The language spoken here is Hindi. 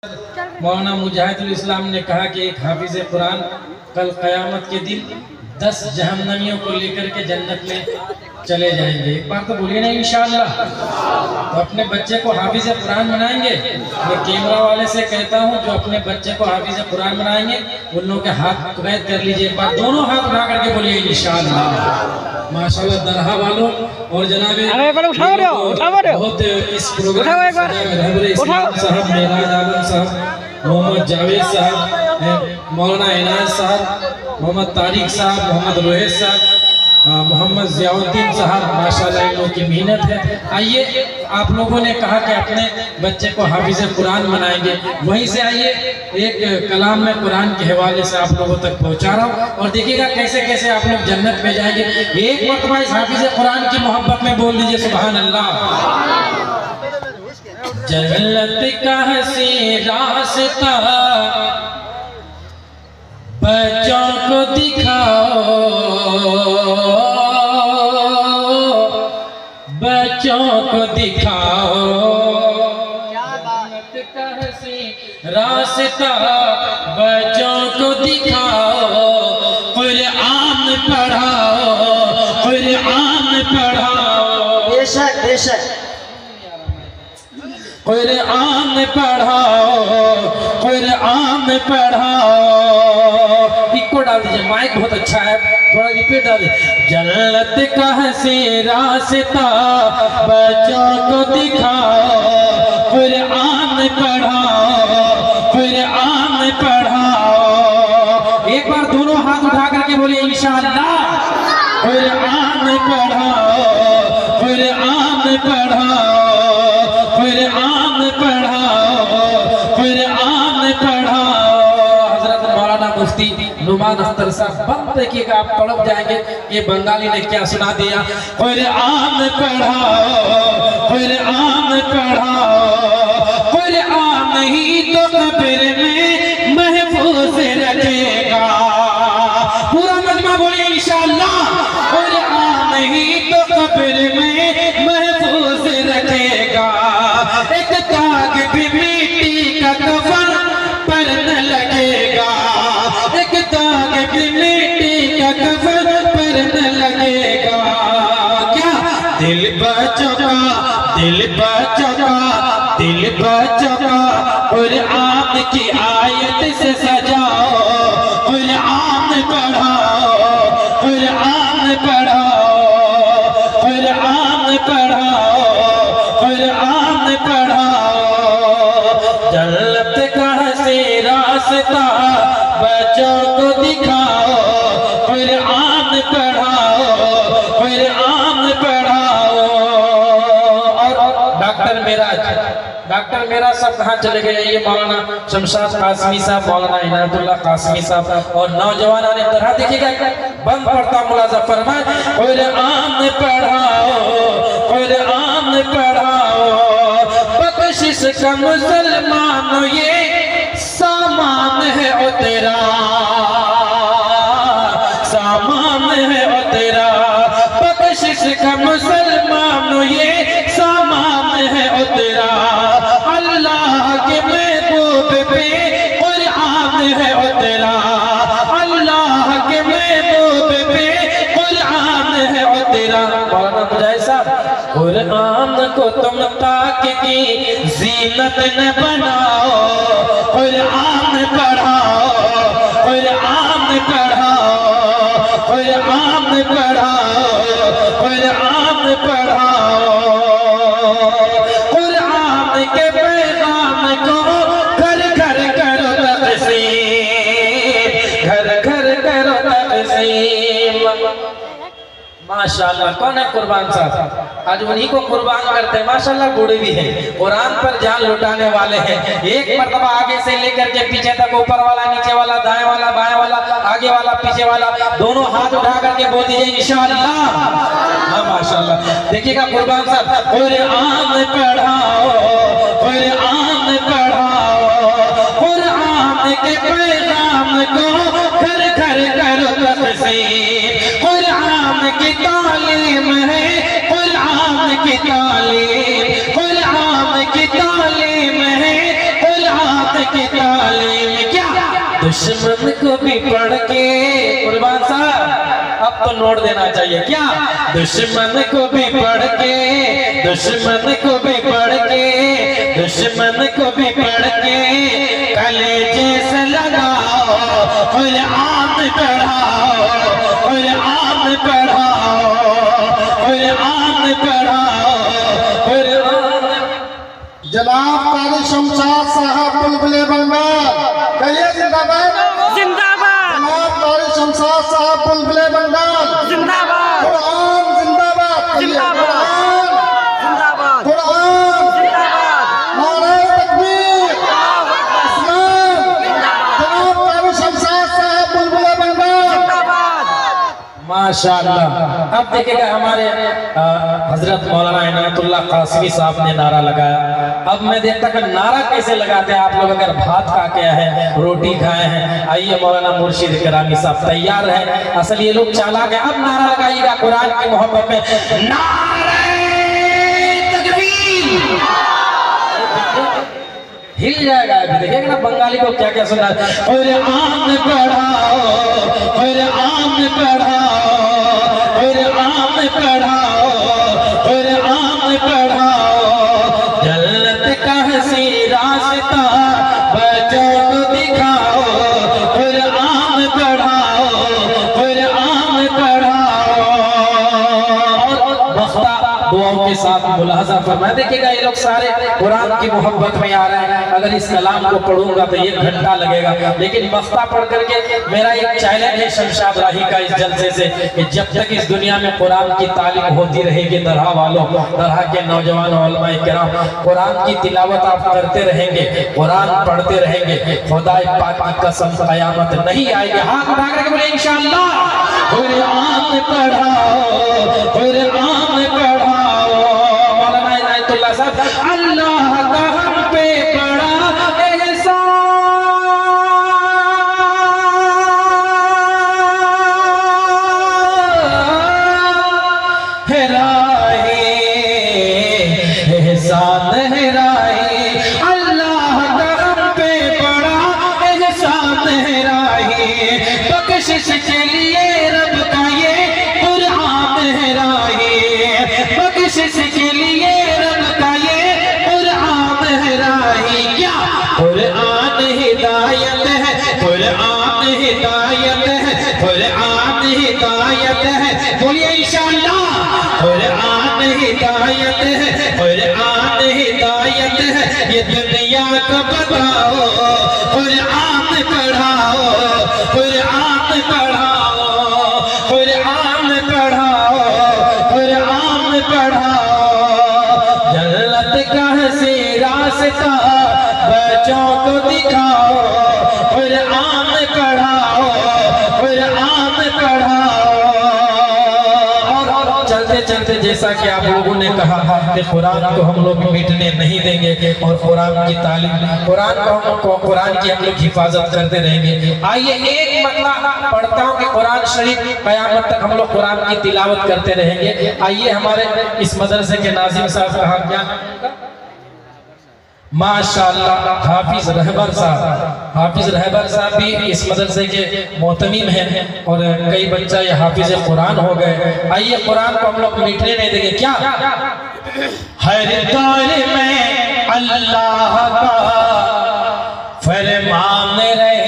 मौलाना मुजाहिदुल इस्लाम ने कहा कि एक हाफिज कुरान कल क़यामत के दिन 10 जहन्नमियों को लेकर के जन्नत में चले जाएंगे। एक बार तो बोलिए ना इंशाअल्लाह। तो अपने बच्चे को हाफिज कुरान बनाएंगे। मैं कैमरा वाले से कहता हूँ जो अपने बच्चे को हाफिज कुरान बनाएंगे उन लोगों के हाथ कुवैत कर लीजिए। एक बार दोनों हाथ उठा करके बोलिए इंशाअल्लाह। माशाअल्लाह दरहा वालों और जनाबे बहुत इस प्रोग्राम साहब मेराज आलम साहब, मोहम्मद जावेद साहब, मौलाना इनायत साहब, मोहम्मद तारिक साहब, मोहम्मद रोहित साहब, मोहम्मद ज़ियाउद्दीन साहब, माशाल्लाह इन लोगों की मेहनत है। आइए, आप लोगों ने कहा कि अपने बच्चे को हाफिज कुरान बनाएंगे, वहीं से आइए एक कलाम में कुरान के हवाले से आप लोगों तक पहुंचा रहा हूँ और देखिएगा कैसे कैसे आप लोग जन्नत में जाएंगे। एक मरतबा इस हाफिज कुरान की मोहब्बत में बोल दीजिए सुभान अल्लाह। जन्नत का हसी रास्ता बच्चों को दिखाओ, बच्चों को दिखाओ, जन्नत का हसी रास्ता बच्चों को दिखाओ, कुरान पढ़ाओ, कुरान पढ़ाओ, बेशक बेशक कुरान पढ़ाओ, कुरान पढ़ाओ। इको डाल दीजिए, माइक बहुत अच्छा है, थोड़ा रिपीट डाल दीजिए। जन्नत का हसी रास्ता बच्चों को दिखाओ, कुरान पढ़ाओ, कुरान पढ़ाओ। एक बार दोनों हाथ उठा करके बोलिए इंशाअल्लाह। कुरान पढ़ाओ, कुरान पढ़ाओ, कुरान पढ़ाओ, कुरान पढ़ाओ। हजरत मौलाना मुफ्ती नुमान अख्तर साहब, बंद देखिएगा, आप तड़प जाएंगे ये बंगाली ने क्या सुना दिया। कुरान पढ़ाओ, कुरान पढ़ाओ, कुरान ही तो कब्र में महफूज रखेगा। पूरा मजमा बोलिए इंशाअल्लाह। कुरान ही तो कब्र में महफूज रखेगा। एक दाग भी मिट्टी का कफन पर न लगेगा, एक दाग भी मिट्टी का कफन पर न लगेगा। क्या दिल बच्चों का, दिल बच्चों का, दिल बच्चों का कुरान की आयत से सजाओ, कुरान पढ़ाओ, कुरान पढ़ाओ, कुरान पढ़ाओ, कुरान पढ़ाओ। जन्नत का हसी रास्ता बच्चों को दिखाओ, कुरान पढ़ाओ, कुरान पढ़ाओ। और डॉक्टर मेरा सब कहाँ चले गए? ये मौलाना शमशाद कासमी साहब, मौलाना इनायतुल्लाह कासमी साहब और नौजवान ने तरह देखिएगा बंद पड़ता मुलाजा फरमाए। कुरान पढ़ाओ, कुरान पढ़ाओ, बख्शिश का मुसलमान ये सामान है ओ तेरा, सामान है ओ तेरा, बख्शिश का मुसलमान ये सामान है ओ तेरा। अल्लाह के महबूब पे कुरान है ओ तेरा, अल्लाह के महबूब पे कुरान है ओ तेरा। मौलाना मुजाहिद साहब, कुरान को तुम ताक की जीनत न बनाओ, कुरान पढ़ाओ, कुरान पढ़ाओ, कुरान पढ़ाओ, कुरान पढ़ाओ। कुरान के पैगाम को घर घर करो तक़सीम, घर घर करो तक़सीम। माशाअल्लाह, कौन है कुर्बान साहब? आज उन्हीं को कुर्बान करते हैं। माशाअल्लाह बूढ़े भी हैं, कुरान पर जान लुटाने वाले हैं। एक मरतबा आगे से लेकर के पीछे तक, ऊपर वाला, नीचे वाला, दाएं वाला, बाएं वाला, आगे वाला, पीछे वाला, दोनों हाथ उठा करके बोल दीजिए इंशाअल्लाह। हाँ माशाअल्लाह, देखिएगा कुर्बान साहब। कुरान पढ़ाओ, कुरान पढ़ाओ, कुरान के पैगाम को घर घर करो तक़सीम। कुरान की तालीम है, कुरान की तालीम, कुरान की तालीम है, कुरान दुश्मन को भी पढ़ के, कुर्बान साहब अब तो नोट देना चाहिए क्या, दुश्मन को भी पढ़ के, दुश्मन को भी पढ़ के, दुश्मन को भी पढ़ के कलेजे से लगाओ, कुरान पढ़ाओ, कुरान पढ़ाओ, कुरान पढ़ाओ, कुरान। जनाब कारी शमशाद साहब बुलबुले बंगाल, कहिए जिंदाबाद जिंदाबाद। जनाब कारी शमशाद साहब बुलबुले बंगाल जिंदाबाद कुरान जिंदाबाद, जिंदाबाद जिंदाबाद कुरान जिंदाबाद। नारे तकबीर इस्लाम। जनाब कारी शमशाद साहब बुलबुले बंगाल जिंदाबाद। माशाअल्लाह। अब देखिएगा हमारे हजरत मौलाना इनायतुल्लाह कासमी साहब ने नारा लगाया। अब मैं देखता कि नारा कैसे लगाते हैं आप लोग, अगर भात खा के हैं, रोटी खाए हैं। आइए मौलाना मुर्शिद करामी साहब तैयार है, असल ये लोग चालाक है। अब नारा लगाइएगा कुरान की मोहब्बत में, नारे तकबीर। हिल जाएगा। अभी देखिएगा ना बंगाली को क्या क्या सुना है, कुरान पढ़ाओ, कुरान पढ़ाओ, कुरान पढ़ाओ, कुरान पढ़ाओ, जन्नत का हसी रास्ता बच्चों को दिखाओ, कुरान पढ़ाओ, कुरान पढ़ाओ। और वक्ता दुआओं के साथ मुलाजा फरमाए। देखिएगा ये लोग सारे कुरान की मोहब्बत में आ रहे हैं। अगर इस कलाम को पढ़ूंगा तो 1 घंटा लगेगा, लेकिन वक्ता पढ़ करके मेरा एक चैलेंज है शमशाद राही का इस जलसे से कि जब तक इस दुनिया में कुरान की तालीम होती रहेगी, दरहा वालों, दरहा के नौजवान उलमाए किराम, कुरान की तिलावत आप करते रहेंगे, कुरान पढ़ते रहेंगे, खुदा पाक की कसम कयामत नहीं आएगी। हाथ उठा करके बोले इंशाअल्लाह, कुरान पढ़ाओ, कुरान पढ़ाओ। मौलाना इनायतुल्लाह साहब, अल्लाह का हम पे बड़ा एहसान है राहे, एहसान है राहे, अल्लाह का हम पे बड़ा एहसान है राहे, बख्शिश के लिए रब का ये कुरान है राहे, बख्शिश के लिए रब का ये कुरान है राहे। क्या कुरान हिदायत है, कुरान हिदायत है, कुरान हिदायत है। बोलिए इंशाअल्लाह, कुरान हिदायत है, कुरान हिदायत है। ये दुनिया को बताओ, कुरान पढ़ाओ, कुरान पढ़ाओ, कुरान पढ़ाओ, कुरान पढ़ाओ, जन्नत का हसी रास्ता बच्चों को दिखाओ, कुरान पढ़ाओ, कुरान पढ़ाओ। और चलते चलते जैसा कि आप लोगों ने कहा कि कुरान को हम लोग मिटने नहीं देंगे और कुरान की तालीम, कुरान की हम लोग हिफाजत करते रहेंगे। आइए एक मतलब पढ़ता हूँ कि कुरान शरीफ कयामत तक हम लोग कुरान की तिलावत करते रहेंगे। आइए हमारे इस मदरसे के नाज़िम साहब कहा क्या माशाअल्लाह, हाफिज रहबर साहब, हाफिज रहबर साहब भी इस मदरसे के मोहतमीम हैं और कई बच्चा ये हाफिज कुरान हो गए। आइए कुरान को हम लोग मिटने नहीं देंगे। क्या हर दौर में अल्लाह का फरमान रहे,